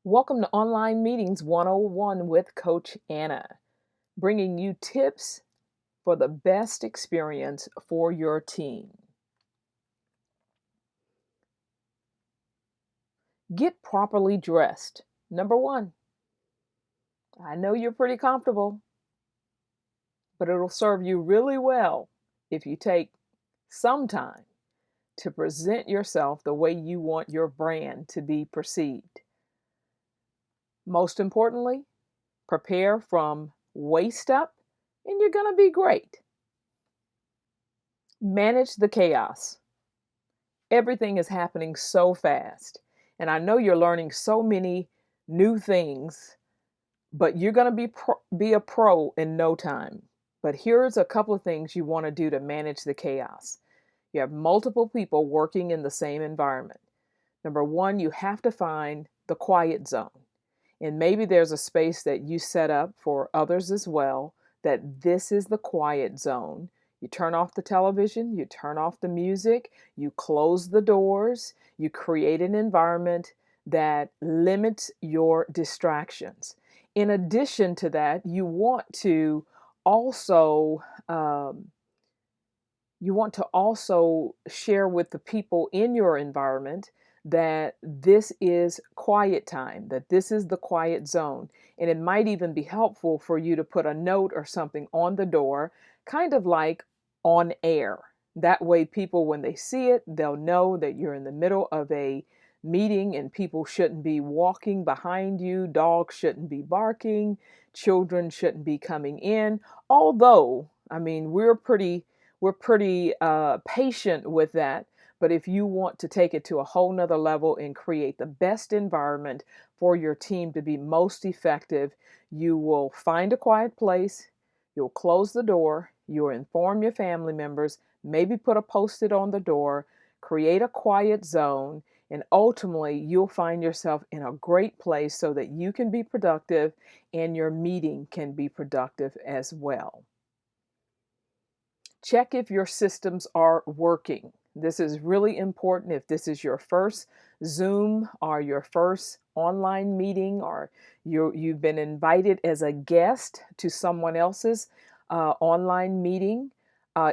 Welcome to Online Meetings 101 with Coach Anna, bringing you tips for the best experience for your team. Get properly dressed. Number one, I know you're pretty comfortable, but it'll serve you really well if you take some time to present yourself the way you want your brand to be perceived. Most importantly, prepare from waist up, and you're going to be great. Manage the chaos. Everything is happening so fast. And I know you're learning so many new things, but you're going to be a pro in no time. But here's a couple of things you want to do to manage the chaos. You have multiple people working in the same environment. Number one, you have to find the quiet zone. And maybe there's a space that you set up for others as well, that this is the quiet zone. You turn off the television, you turn off the music, you close the doors, you create an environment that limits your distractions. In addition to that, also um, you want to also share with the people in your environment that this is quiet time, that this is the quiet zone. And it might even be helpful for you to put a note or something on the door, kind of like on air. That way, people, when they see it, they'll know that you're in the middle of a meeting and people shouldn't be walking behind you, dogs shouldn't be barking, children shouldn't be coming in. Although, I mean, we're pretty patient with that. But if you want to take it to a whole nother level and create the best environment for your team to be most effective, you will find a quiet place, you'll close the door, you'll inform your family members, maybe put a post-it on the door, create a quiet zone, and ultimately you'll find yourself in a great place so that you can be productive and your meeting can be productive as well. Check if your systems are working. This is really important. If this is your first Zoom or your first online meeting, or you've been invited as a guest to someone else's online meeting,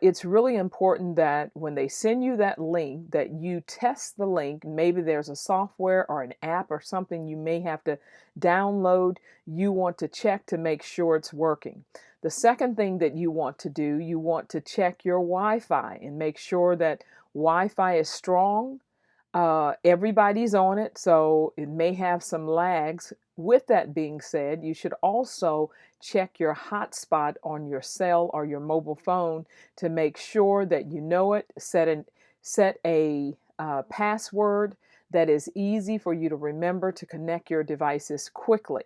it's really important that when they send you that link, that you test the link. Maybe there's a software or an app or something you may have to download. You want to check to make sure it's working. The second thing that you want to do, you want to check your Wi-Fi and make sure that Wi-Fi is strong. Everybody's on it, so it may have some lags. With that being said, you should also check your hotspot on your cell or your mobile phone to make sure that you know it. Set a password that is easy for you to remember to connect your devices quickly.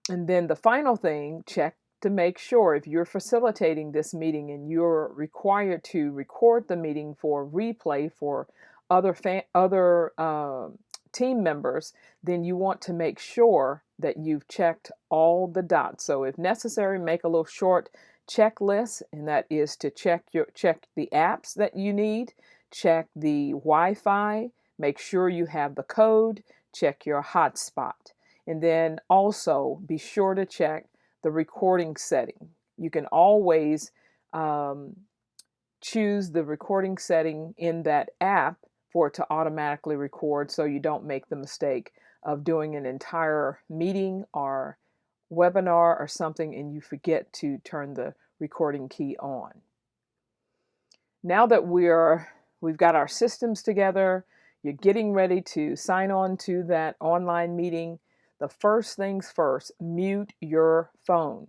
And then the final thing, check to make sure if you're facilitating this meeting and you're required to record the meeting for replay for other team members, then you want to make sure that you've checked all the dots. So if necessary, make a little short checklist, and that is to check the apps that you need, check the Wi-Fi, make sure you have the code, check your hotspot. And then also be sure to check the recording setting. You can always um, choose the recording setting in that app for it to automatically record so you don't make the mistake of doing an entire meeting or webinar or something and you forget to turn the recording key on. Now that we've got our systems together, you're getting ready to sign on to that online meeting, the first things first, mute your phone.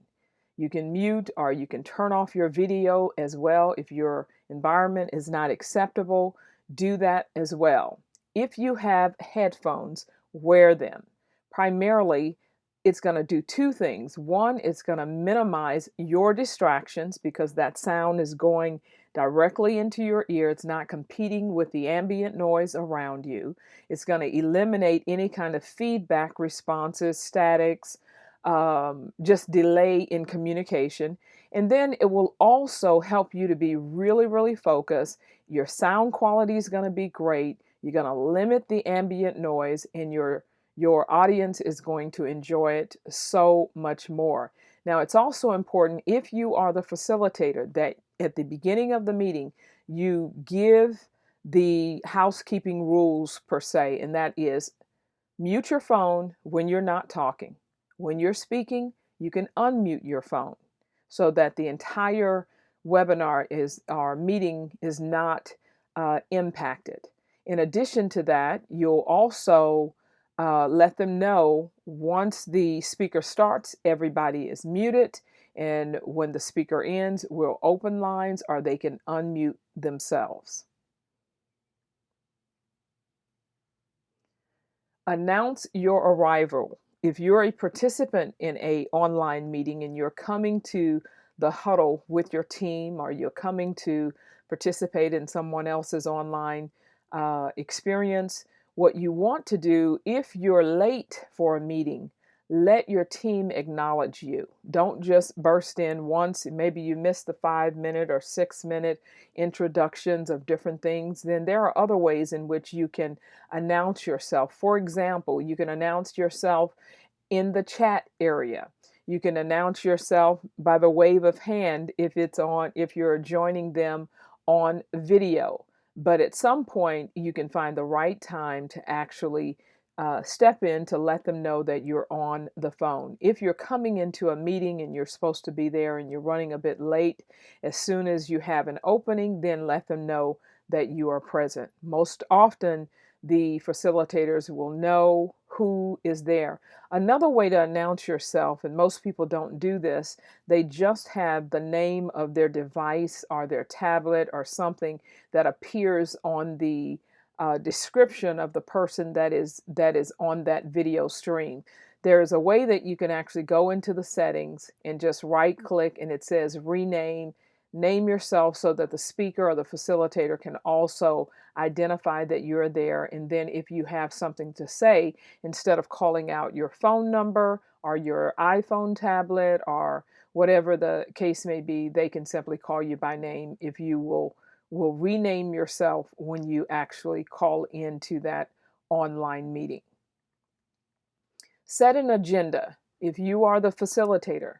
You can mute or you can turn off your video as well. If your environment is not acceptable, do that as well. If you have headphones, wear them. Primarily, it's going to do two things. One, it's going to minimize your distractions because that sound is going directly into your ear. It's not competing with the ambient noise around you. It's going to eliminate any kind of feedback responses, statics, just delay in communication. And then it will also help you to be really, really focused. Your sound quality is going to be great. You're going to limit the ambient noise, and Your audience is going to enjoy it so much more. Now, it's also important, if you are the facilitator, that at the beginning of the meeting, you give the housekeeping rules per se, and that is mute your phone when you're not talking. When you're speaking, you can unmute your phone so that the entire webinar is our meeting is not impacted. In addition to that, you'll also let them know once the speaker starts, everybody is muted, and when the speaker ends, we'll open lines or they can unmute themselves. Announce your arrival. If you're a participant in an online meeting and you're coming to the huddle with your team, or you're coming to participate in someone else's online experience, what you want to do, if you're late for a meeting, let your team acknowledge you. Don't just burst in once. Maybe you missed the 5-minute or 6-minute introductions of different things. Then there are other ways in which you can announce yourself. For example, you can announce yourself in the chat area. You can announce yourself by the wave of hand if you're joining them on video. But at some point, you can find the right time to actually step in to let them know that you're on the phone. If you're coming into a meeting and you're supposed to be there and you're running a bit late, as soon as you have an opening, then let them know that you are present. Most often, the facilitators will know who is there. Another way to announce yourself, and most people don't do this, they just have the name of their device or their tablet or something that appears on the description of the person that is on that video stream. There is a way that you can actually go into the settings and just right click, and it says rename. Name yourself so that the speaker or the facilitator can also identify that you're there. And then if you have something to say, instead of calling out your phone number or your iPhone tablet or whatever the case may be, they can simply call you by name if you will rename yourself when you actually call into that online meeting. Set an agenda. If you are the facilitator,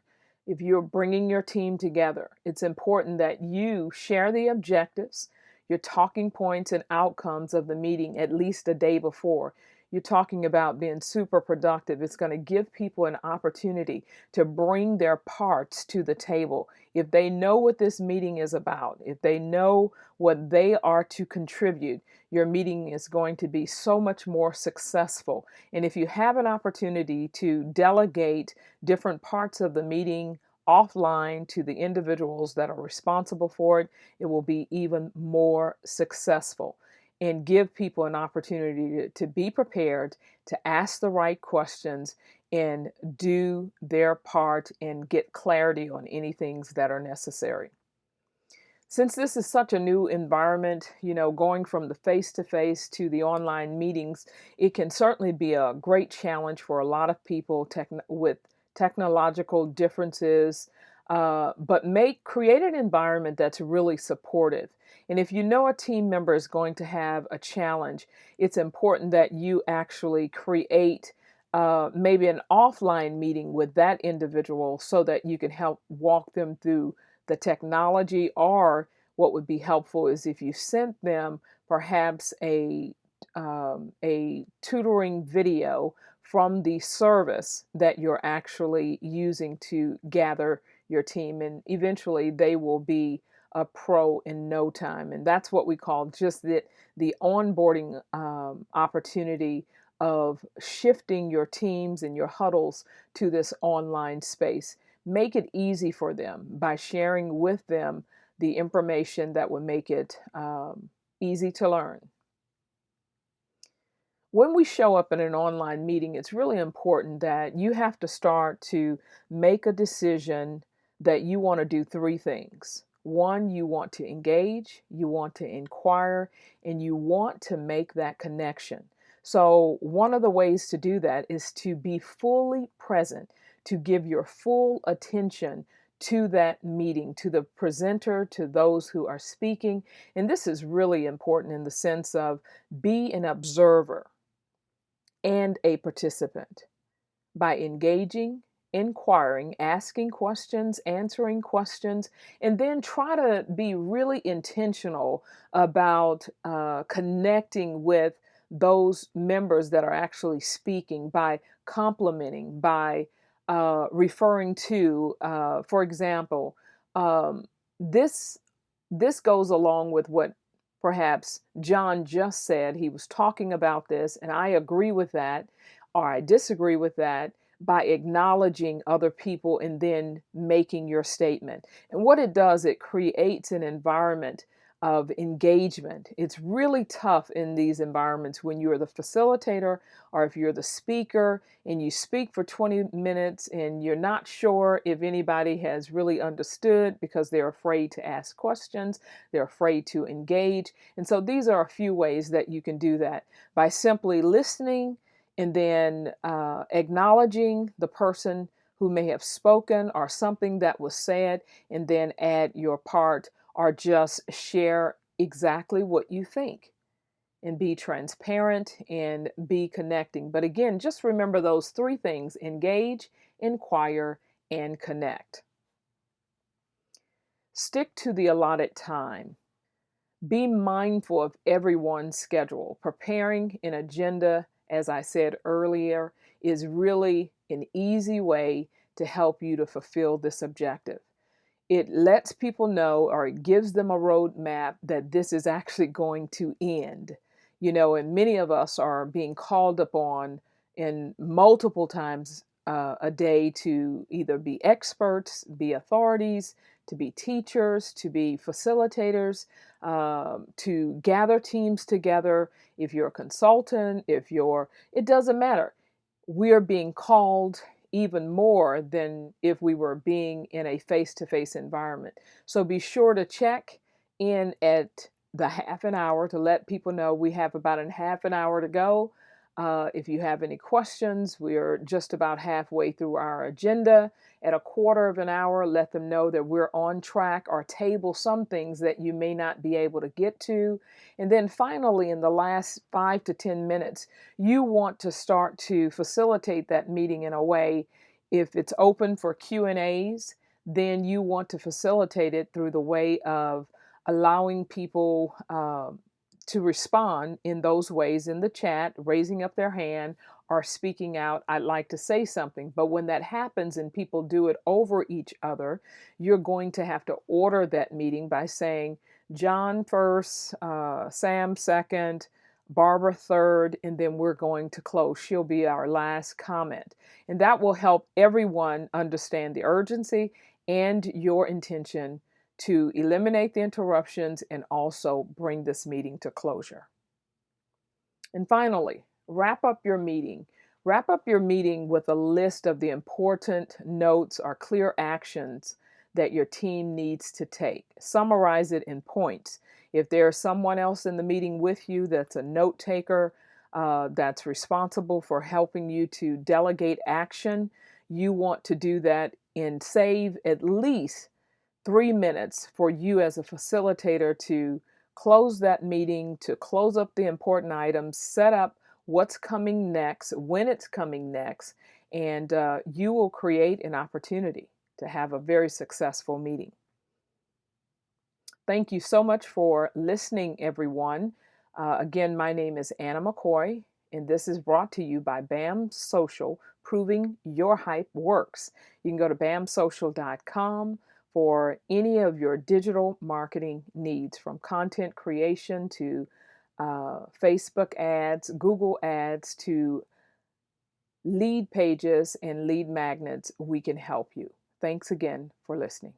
if you're bringing your team together, it's important that you share the objectives, your talking points and outcomes of the meeting at least a day before. You're talking about being super productive. It's going to give people an opportunity to bring their parts to the table. If they know what this meeting is about, if they know what they are to contribute, your meeting is going to be so much more successful. And if you have an opportunity to delegate different parts of the meeting offline to the individuals that are responsible for it, it will be even more successful and give people an opportunity to be prepared, to ask the right questions, and do their part and get clarity on any things that are necessary. Since this is such a new environment, going from the face-to-face to the online meetings, it can certainly be a great challenge for a lot of people with technological differences, but create an environment that's really supportive. And if you know a team member is going to have a challenge, it's important that you actually create maybe an offline meeting with that individual so that you can help walk them through the technology. Or what would be helpful is if you sent them perhaps a tutoring video from the service that you're actually using to gather your team, and eventually they will be a pro in no time. And that's what we call just the onboarding opportunity of shifting your teams and your huddles to this online space. Make it easy for them by sharing with them the information that will make it easy to learn. When we show up in an online meeting, it's really important that you have to start to make a decision that you want to do three things. One, you want to engage, you want to inquire, and you want to make that connection. So one of the ways to do that is to be fully present, to give your full attention to that meeting, to the presenter, to those who are speaking. And this is really important in the sense of be an observer. and a participant by engaging, inquiring, asking questions, answering questions, and then try to be really intentional about connecting with those members that are actually speaking by complimenting, by referring to, for example, um, this this goes along with what perhaps John just said. He was talking about this, and I agree with that, or I disagree with that, by acknowledging other people and then making your statement. And what it does, it creates an environment of engagement. It's really tough in these environments when you're the facilitator or if you're the speaker and you speak for 20 minutes and you're not sure if anybody has really understood because they're afraid to ask questions, they're afraid to engage. And so these are a few ways that you can do that by simply listening and then acknowledging the person who may have spoken or something that was said, and then add your part or just share exactly what you think and be transparent and be connecting. But again, just remember those three things: engage, inquire, and connect. Stick to the allotted time. Be mindful of everyone's schedule. Preparing an agenda, as I said earlier, is really an easy way to help you to fulfill this objective. It lets people know, or it gives them a roadmap that this is actually going to end. And many of us are being called upon in multiple times a day to either be experts, be authorities, to be teachers, to be facilitators, to gather teams together. If you're a consultant, it doesn't matter. We are being called even more than if we were being in a face-to-face environment. So be sure to check in at the half an hour to let people know we have about a half an hour to go. If you have any questions, we're just about halfway through our agenda. At a quarter of an hour, let them know that we're on track, or table some things that you may not be able to get to. And then finally, in the last 5 to 10 minutes, you want to start to facilitate that meeting in a way. If it's open for Q&As, then you want to facilitate it through the way of allowing people to respond in those ways in the chat, raising up their hand or speaking out, "I'd like to say something." But when that happens and people do it over each other, you're going to have to order that meeting by saying, "John first, Sam second, Barbara third," and then we're going to close. She'll be our last comment. And that will help everyone understand the urgency and your intention to eliminate the interruptions and also bring this meeting to closure. And finally, wrap up your meeting. Wrap up your meeting with a list of the important notes or clear actions that your team needs to take. Summarize it in points. If there's someone else in the meeting with you that's a note taker, that's responsible for helping you to delegate action, you want to do that and save at least 3 minutes for you as a facilitator to close that meeting, to close up the important items, set up what's coming next, when it's coming next, and you will create an opportunity to have a very successful meeting. Thank you so much for listening, everyone. Again, my name is Anna McCoy, and this is brought to you by BAM Social, proving your hype works. You can go to bamsocial.com for any of your digital marketing needs, from content creation to Facebook ads, Google ads, to lead pages and lead magnets. We can help you. Thanks again for listening.